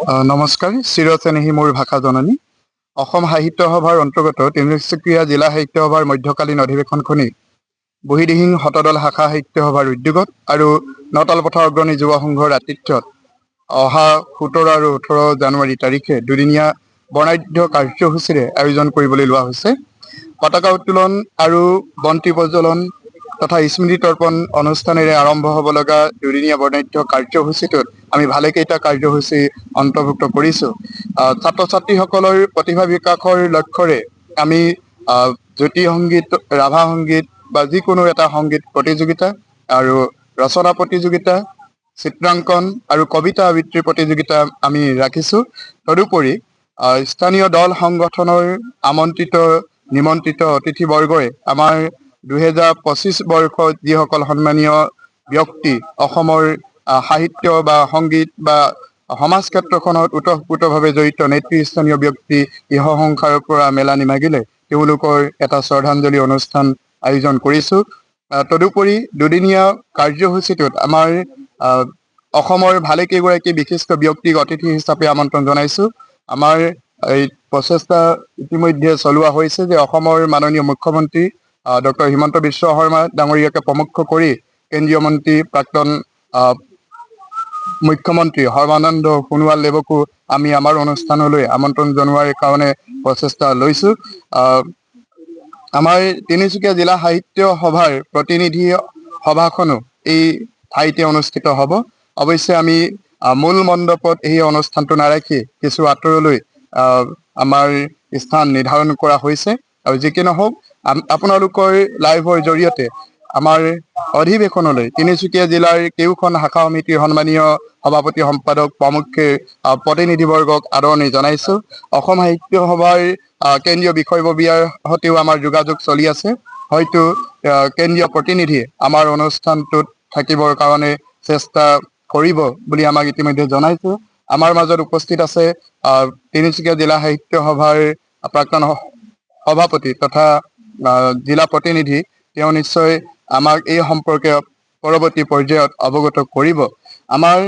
নমস্কাৰ, চিৰচেনেহী মোৰ ভাষা জননী। অসম সাহিত্য সভাৰ অন্তৰ্গত তিনিচুকীয়া জিলা সাহিত্য সভাৰ মধ্যকালীন অধিৱেশনখনি বুঢ়ীদিহিং শতদল শাখা সাহিত্য সভাৰ উদ্যোগত আৰু নতাল পথাৰ অগ্ৰণী যুৱ সংঘৰ আতিথ্যত অহা 17 আৰু 18 জানুৱাৰী তাৰিখে দুদিনীয়া বৰ্ণাঢ্য কাৰ্যসূচীৰে আয়োজন কৰিবলৈ লোৱা হৈছে। পতাকা উত্তোলন আৰু বন্তি প্ৰজ্বলন তথা স্মৃতি তৰ্পণ অনুষ্ঠানেৰে আৰম্ভ হ'ব লগা দুদিনীয়া বৰ্ণাঢ্য কাৰ্যসূচীটোত আমি ভালেকেইটা কাৰ্যসূচী অন্তৰ্ভুক্ত কৰিছোঁ। ছাত্ৰ ছাত্ৰীসকলৰ প্ৰতিভা বিকাশৰ লক্ষ্যৰে আমি জ্যোতি সংগীত, ৰাভা সংগীত বা যিকোনো এটা সংগীত প্ৰতিযোগিতা আৰু ৰচনা প্ৰতিযোগিতা, চিত্ৰাংকন আৰু কবিতা আবৃত্তিৰ প্ৰতিযোগিতা আমি ৰাখিছোঁ। তদুপৰি স্থানীয় দল সংগঠনৰ আমন্ত্ৰিত নিমন্ত্ৰিত অতিথিবৰ্গই আমাৰ 2025 বৰ্ষত যিসকল সন্মানীয় ব্যক্তি অসমৰ সাহিত্য বা সংগীত বা সমাজ ক্ষেত্ৰখনত ওতঃপ্ৰোতভাৱে জড়িত নেতৃস্থানীয় ব্যক্তি ইহ সংসাৰৰ পৰা মেলা নিমাগিলে তেওঁলোকৰ এটা শ্ৰদ্ধাঞ্জলি অনুষ্ঠান আয়োজন কৰিছোঁ। তদুপৰি দুদিনীয়া কাৰ্যসূচীটোত আমাৰ অসমৰ ভালেকেইগৰাকী বিশিষ্ট ব্যক্তিক অতিথি হিচাপে আমন্ত্ৰণ জনাইছোঁ। আমাৰ এই প্ৰচেষ্টা ইতিমধ্যে চলোৱা হৈছে যে অসমৰ মাননীয় মুখ্যমন্ত্ৰী ডক্টৰ হিমন্ত বিশ্ব শৰ্মা ডাঙৰীয়াকে প্ৰমুখ কৰি কেন্দ্ৰীয় মন্ত্ৰী প্ৰাক্তন মুখ্যমন্ত্ৰী সৰ্বানন্দ সোণোৱাল দেৱকো আমি আমাৰ অনুষ্ঠানলৈ আমন্ত্ৰণ জনোৱাৰ কাৰণে প্ৰচেষ্টা লৈছোঁ। আমাৰ তিনিচুকীয়া জিলা সাহিত্য সভাৰ প্ৰতিনিধি সভাখনো এই ঠাইতে অনুষ্ঠিত হ'ব। অৱশ্যে আমি মূল মণ্ডপত এই অনুষ্ঠানটো নাৰাখি কিছু আঁতৰলৈ আমাৰ স্থান নিৰ্ধাৰণ কৰা হৈছে। আৰু যি কি নহওক আপোনালোকৰ লাইভৰ জৰিয়তে আমাৰ অধিৱেশনলৈ তিনিচুকীয়া জিলাৰ কেওখন শাখা সমিতিৰ সন্মানীয় সভাপতি সম্পাদক প্ৰমুখ্যে প্ৰতিনিধিবৰ্গক আদৰণি জনাইছোঁ। অসম সাহিত্য সভাৰ কেন্দ্ৰীয় বিষয়ববীয়াৰ সৈতেও আমাৰ যোগাযোগ চলি আছে। হয়তো কেন্দ্ৰীয় প্ৰতিনিধি আমাৰ অনুষ্ঠানটোত থাকিবৰ কাৰণে চেষ্টা কৰিব বুলি আমাক ইতিমধ্যে জনাইছে। আমাৰ মাজত উপস্থিত আছে তিনিচুকীয়া জিলা সাহিত্য সভাৰ প্ৰাক্তন সভাপতি তথা জিলা প্ৰতিনিধি। তেওঁ নিশ্চয় আমাক এই সম্পৰ্কে পৰৱৰ্তী পৰ্যায়ত অৱগত কৰিব। আমাৰ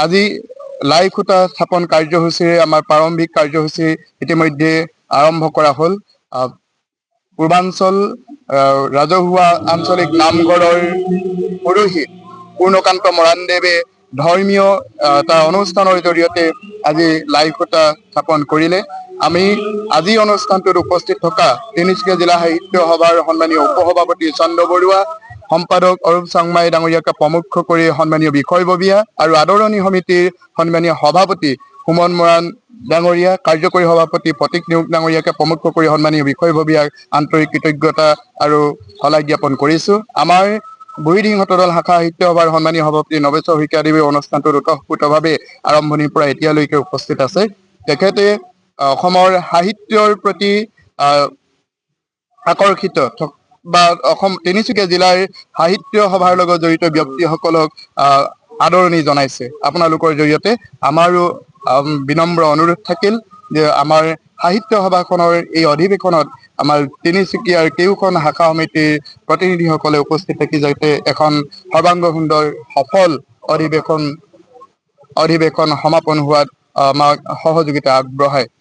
আজি লাই খুঁটা স্থাপন কাৰ্যসূচীৰে আমাৰ প্ৰাৰম্ভিক কাৰ্যসূচী ইতিমধ্যে আৰম্ভ কৰা হ'ল। পূৰ্বাঞ্চল ৰাজহুৱা আঞ্চলিক নামঘৰৰ পুৰোহিত পূৰ্ণকান্ত মৰাণদেৱে ধৰ্মীয় এটা অনুষ্ঠানৰ জৰিয়তে আজি লাই খুঁটা স্থাপন কৰিলে। আমি আজি অনুষ্ঠানটোত উপস্থিত থকা তিনিচুকীয়া জিলা সাহিত্য সভাৰ সন্মানীয় উপসভাপতি চন্দ্ৰ বৰুৱা, সম্পাদক অৰূপ চাংমাই ডাঙৰীয়াকে প্ৰমুখ কৰি সন্মানীয় বিষয়ববীয়া আৰু আদৰণি সমিতিৰ সন্মানীয় সভাপতি সুমন মৰাণ ডাঙৰীয়া, কাৰ্যকৰী সভাপতি প্ৰতীক নেওগ ডাঙৰীয়াকে প্ৰমুখ কৰি সন্মানীয় বিষয়ববীয়াক আন্তৰিক কৃতজ্ঞতা আৰু শলাগ জ্ঞাপন কৰিছোঁ। আমাৰ বুঢ়ীদিহিং শতদল শাখা সাহিত্য সভাৰ সন্মানীয় সভাপতি নৱেশ্বৰ শইকীয়াদেৱে অনুষ্ঠানটোত ওতঃপ্ৰোতভাৱে আৰম্ভণিৰ পৰা এতিয়ালৈকে উপস্থিত আছে। তেখেতে অসমৰ সাহিত্যৰ প্ৰতি আকৰ্ষিত বা অসম তিনিচুকীয়া জিলাৰ সাহিত্য সভাৰ লগত জড়িত ব্যক্তিসকলক আদৰণি জনাইছে। আপোনালোকৰ জৰিয়তে আমাৰো বিনম্ৰ অনুৰোধ থাকিল যে আমাৰ সাহিত্য সভাখনৰ এই অধিৱেশনত আমাৰ তিনিচুকীয়াৰ কেওখন শাখা সমিতিৰ প্ৰতিনিধিসকলে উপস্থিত থাকি যাতে এখন সৰ্বাংগ সুন্দৰ সফল অধিৱেশন সমাপন হোৱাত আমাক সহযোগিতা আগবঢ়ায়।